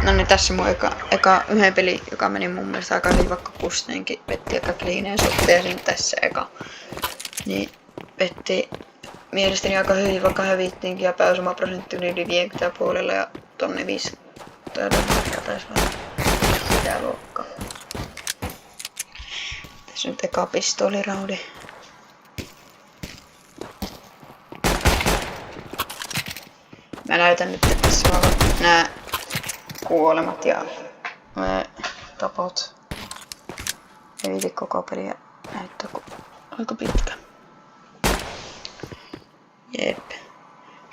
No niin, tässä mun eka yhden peli, joka meni mun mielestä aika hyvin, vaikka Kusteinkin vetti aika kliineen suhteen sen tässä eka. Niin vetti mielestäni aika hyvin, vaikka hävittiinkin ja pääsumaprosentti yli 50 puolella ja tonni 5 taisi olla sitä luokkaa. Tässä nyt eka pistooliraudi. Mä näytän nyt, että tässä on nää kuolemat ja tapot. Ei viiti koko peliä näyttää aika pitkä. Jep.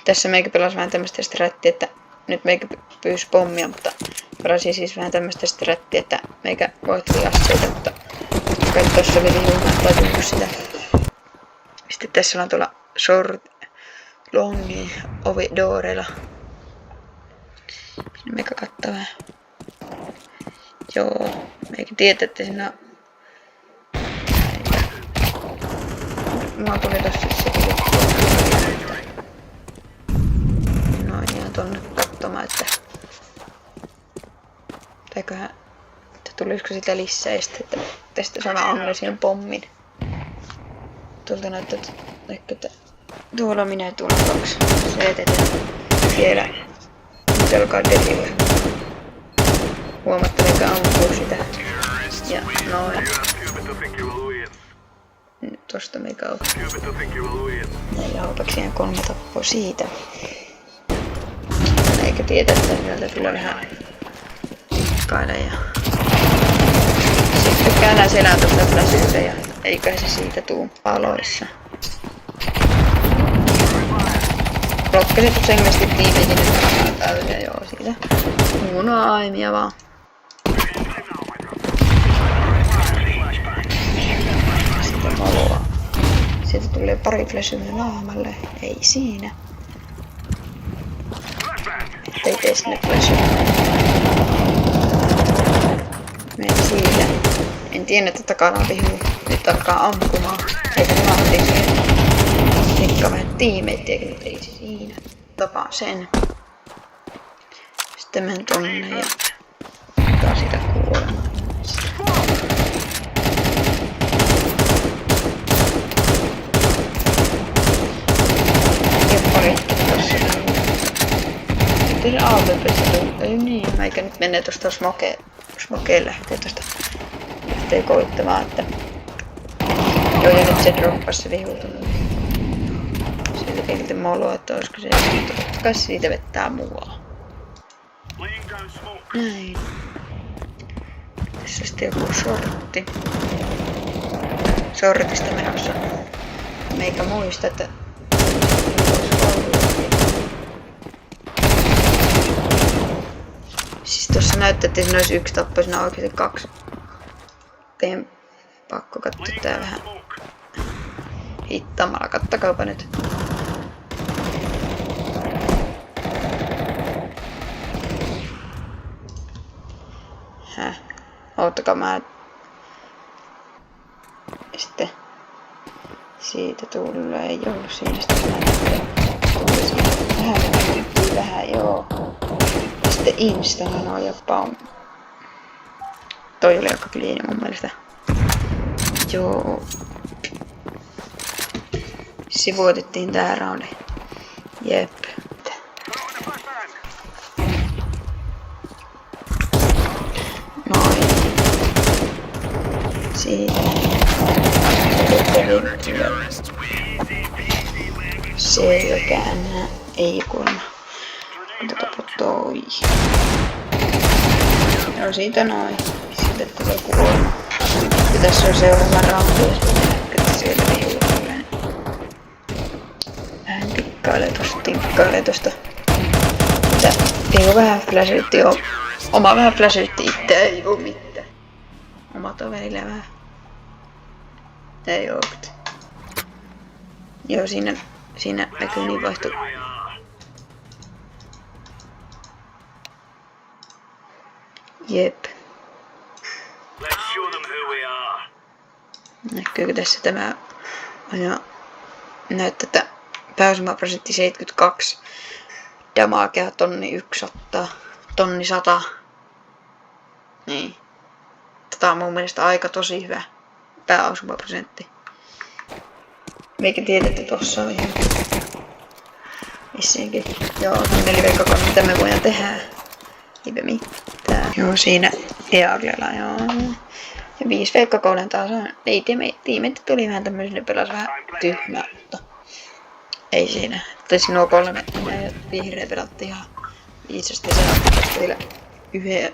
Tässä meikä pelasi vähän tämmöstä strattia, että nyt meikä pyysi pommia, mutta pelasi siis vähän tämmöstä strattia, että meikä voitteli aseita, mutta kai tossa oli juuri sitä. Sitten tässä ollaan tuolla longi ovi dooreilla. Meikä kattaa vähän. Joo, meikä tietää, että siinä on... Mulla tuli tossa sekin. Noin, ihan tonne katsomaan, että... Teiköhän... Että tulisiko sitä lisää ja sitten, että tästä sama onnellisen pommin. Tuolta näyttää, että tuolla minä tuolla 2 seetetään. Siellä se alkaa delillä. Huomatta mikä ampuu sitä. Ja noin. Nyt tosta mikä on. Näillä hopeksi ihan 3 tappua siitä. Eikä tietää, että sieltä tulee vähän tikkailla ja... Sitten käydään selää tuosta flashystä ja eikä se siitä tuu paloissa. Blokkasit tuossa ilmeisesti tiimiikin nyt alkaa täysiä joo siitä. Huonoa aimia vaan. Sitten valoa. Sieltä tulee pari flashyä naamalle. Ei siinä. Ettei tee sinne flashyä. Mene siitä. En tiedä, että takana on vihu. Nyt alkaa ampumaan. Eikä mä otin siihen. Tikka vähän tiimeittiäkin, mutta ei se siinä. Tapaan sen. Sitten menen tonne ja otan sitä kuolemaa. Ja parikki tossa. Sitten se AWP:ssä tuli. Ei niin, meikä nyt menee tosta smokeen lähtee tosta. Lähtee koittamaan, että... Joo, ja nyt se droppasi se vihutunut. Sieltä pilti molo, että olisiko se kai siitä vettää muualla. Näin. Tässä sitten joku sortti. Sortista menossa. Meikä muista, että... Siis tossa näyttää, että siinä olisi 1 tappo, siinä on oikeesti 2. Teen pakko katsoa tää vähän hittaamalla. Kattakaapa nyt. Häh? Oottakaa mä... Sitten... Siitä tulee, ei ollut siinä sitä tuli siitä vähän joo. Sitten instahan on jopa... Toi oli aika kliini mun mielestä. Joo. Sivuotettiin tää roundi. Jep. Noin. Siitä. Selkään. Ei kuulemma. Otetaanpa toi. Joo, siitä noin. Sitten tulee kuolema. Ja tässä on seuraava roundi. Että siellä vihulla tulee. Vähän tikkailee tosta. Mitä? Vihu vähän flashytti jo. Oma vähän flashytti itse. Ei oo mitään. Oma toverille vähän. Ei oo. Joo, siinä näkyy niin vaihtu. Jep. Näkyykö tässä tämä aina näyttää, että pääsumaprosentti 72, damagea tonni 100, tonni 100, Niin. Tätä on mun mielestä aika tosi hyvä pääosumaprosentti. Meikä tiedä, että tossa on ihan vissiinkin. Joo, 4v3, mitä me voidaan tehdä. Eipä mitään. Joo, siinä Eaglella, joo. Ja 5v3 taas on. Ei, tiimit tuli vähän tämmöisen, pelas vähän tyhmää, mutta ei siinä. Tässä nuo 3 ja vihreä pelattiin ihan viisasti. Se on tästä vielä yhden.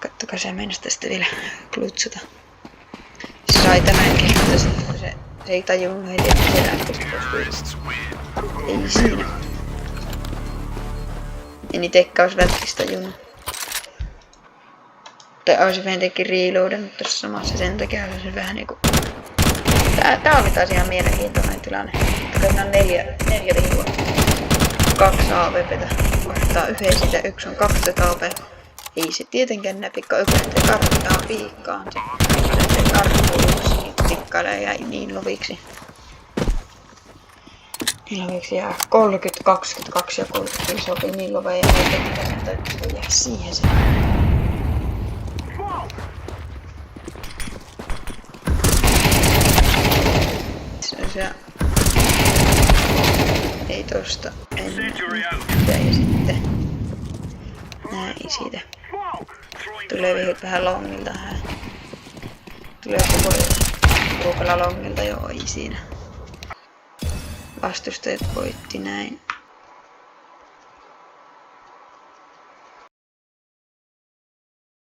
Kattokaa se mennä tästä vielä klutsata. Se sai tämänkin, mutta se ei tajunnut heti, että se lähtisi tuosta. Ei siinä. En itekään olisi välttämättä tajunnut. Tai olisi vähintäänkin reloadannut tässä samassa, sen takia se vähän niinku. Tää oli taas ihan mielenkiintoinen tilanne. Kyllä on 4 viikkoa. 2 AVPtä. Ottaa yhden siitä, yksi on 12 AV. Ei se tietenkään näpikka yhdessä karttaa piikkaan. Se karttuu tikkailee ja niin loviksi. Niin loviksi jää 30, 22 ja 30 sopii niin loveja ja ei sen täytyy jää siihen se. Se ei tosta enää. Ja sitten näin siitä. Tulee vähän longilta. Tulee koko ruukalla longilta, joo, ei siinä. Vastustajat voitti näin.